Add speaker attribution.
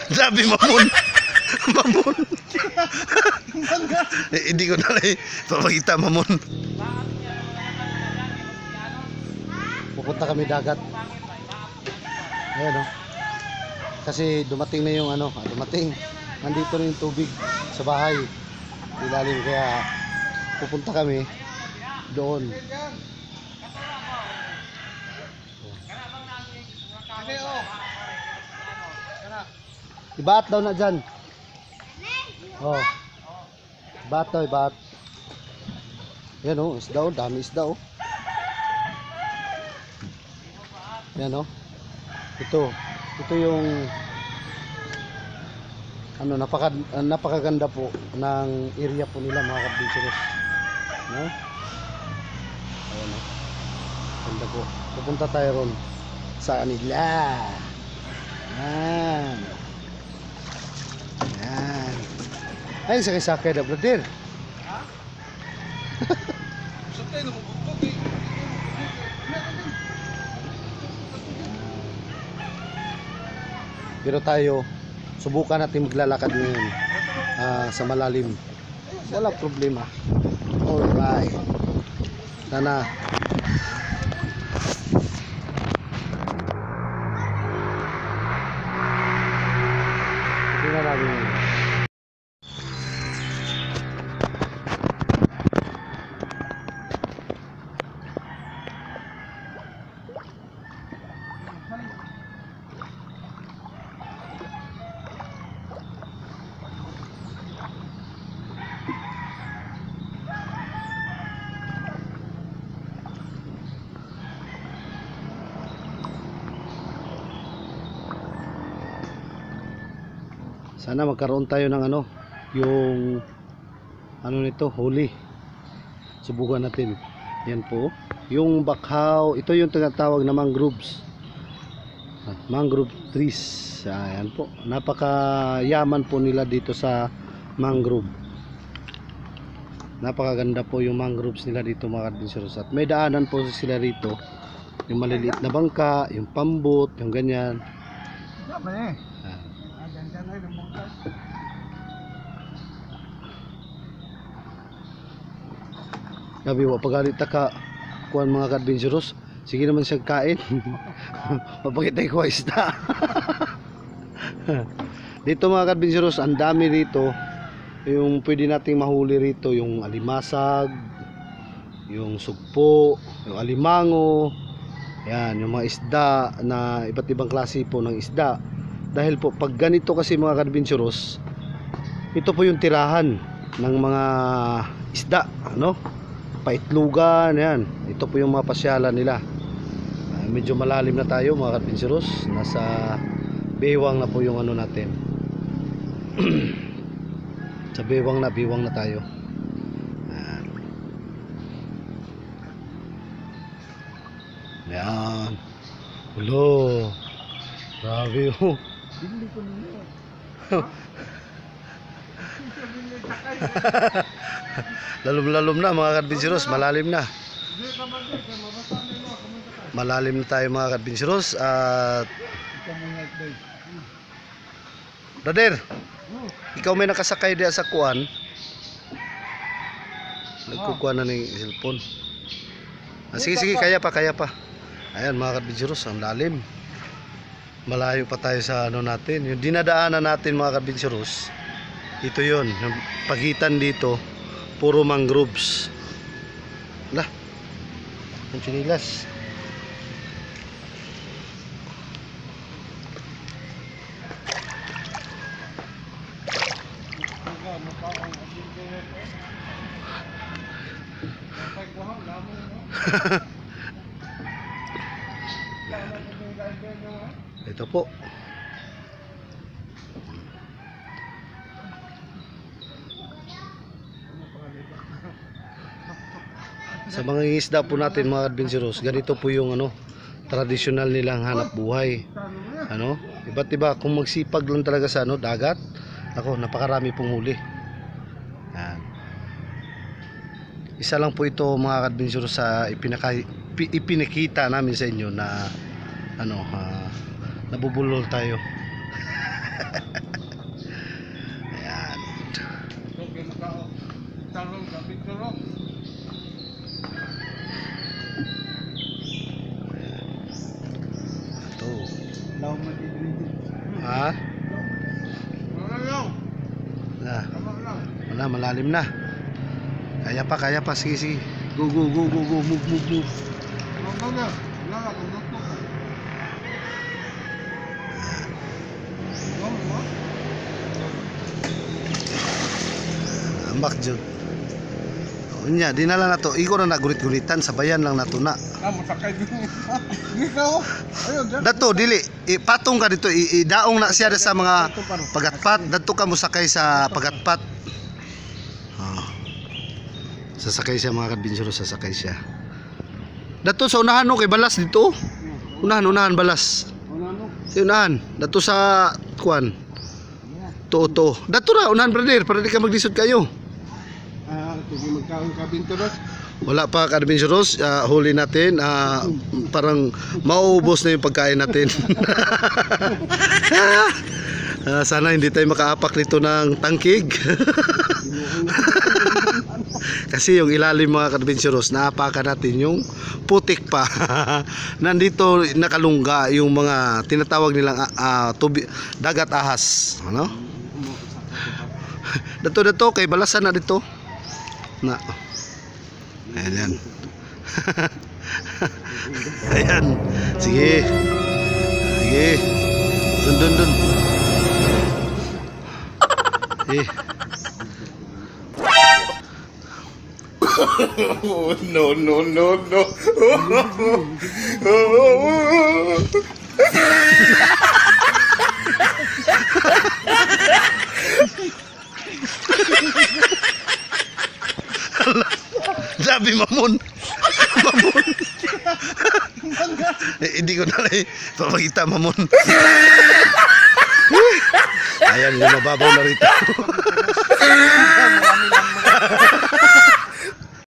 Speaker 1: Sabi mamon. Mamon. Hindi ko na lang papakita mamon. Pupunta kami dagat. Ayan o. Kasi dumating na yung ano, dumating. Nandito na yung tubig sa bahay. Ilalim, kaya pupunta kami doon. Ibaat daw na dyan. Oh. Ibaat daw, ibaat. Yan o, isda o, dami isda o. Yan o. Ito yung ano, napakaganda po ng area po nila mga ka-adventurers. No? Ayan o. Ganda po. Pupunta tayo ron sa kanila. Yan. Yan. Ayun, sakay-sakay na brother. Ha? Sakay na magbubog eh. Pero tayo, subukan natin maglalakad ngayon sa malalim. Wala problema. Alright. Sana. Tingnan natin. Sana magkaroon tayo ng ano, yung ano nito, huli. Subukan natin. Yan po. Yung bakhaw, ito yung tinatawag na mangroves. Mangrove trees. Ayan po. Napakayaman po nila dito sa mangrove. Napakaganda po yung mangroves nila dito mga adventurers. At may daanan po sila rito. Yung maliliit na bangka, yung pambot, yung ganyan. Sabi mo, pagalit ka kuhan mga ka-adventurous, sige naman siyang kain. Mapakita ko isda. Dito mga ka-adventurous, ang dami rito. Yung pwede nating mahuli rito, yung alimasag, yung sugpo, yung alimango. Yan, yung mga isda na iba't ibang klase po ng isda. Dahil po, pag ganito kasi mga ka-adventurous, ito po yung tirahan ng mga isda, ano? Paitlugan, yan. Ito po yung mga pasyalan nila. Medyo malalim na tayo mga ka-adventurous. Nasa bewang na po yung ano natin. Sa bewang na tayo. Yan. Yan. Hulo. Grabe oh. Bili ko ninyo. Lalom na mga ka-adventurous, malalim na. Malalim na tayo mga ka-adventurous. At brother, ikaw may nakasakay diya sa kuan. Nagkukuha na ng cellphone. Sige, kaya pa. Ayan mga ka-adventurous, ang lalim. Malayo pa tayo sa ano natin. Yung dinadaanan natin mga ka-adventurous, ito yun, yung pagitan dito puro mangroves. Lah, ang chinilas. Ito po. Sa mga isda po natin mga adventurous, ganito po yung ano, traditional nilang hanap buhay. Ano? Iba't iba, kung magsipag lang talaga sa ano, dagat, ako, napakarami pong huli. Yan. Isa lang po ito mga ka-adventurous sa ipinakita namin sa inyo na ano, nabubulol tayo. Ayan. Ito. Ha? Wala, malalim na. Kaya pa, sige, sige. Go, move. Ambak jud. Unya, dinala na to. Iko na nagulit-gulitan, sabayan lang nato na.
Speaker 2: Masakay dito. Ayun,
Speaker 1: Dato dili, patong ka dito, idaong na siya sa mga pagatpat. Dato ka mo sakay sa pagatpat. Sasakay siya mga ka-adventurous, sasakay siya. Dato sa unahan no, kay balas dito. Unahan balas. Sa unahan, dato sa kuan. To. Dato na unahan brother, para di ka maglisod kayo.
Speaker 2: sige magkaon ka binturos.
Speaker 1: Wala pa ka-adventurous, huli natin. Parang mauubos na yung pagkain natin. Sana hindi tayo makaapak nito ng tangkig. Kasi yung ilalim mga ka-adventurous, naapakan natin yung putik pa. Nandito nakalungga yung mga tinatawag nilang dagat ahas, ano? Dato kay balasan na dito. Na. Ayan. Ayan. Sige. Dun.
Speaker 2: No.
Speaker 1: Sabi mamon. Hindi ko na papakita mamon. Ayan, yung mababaw na rito.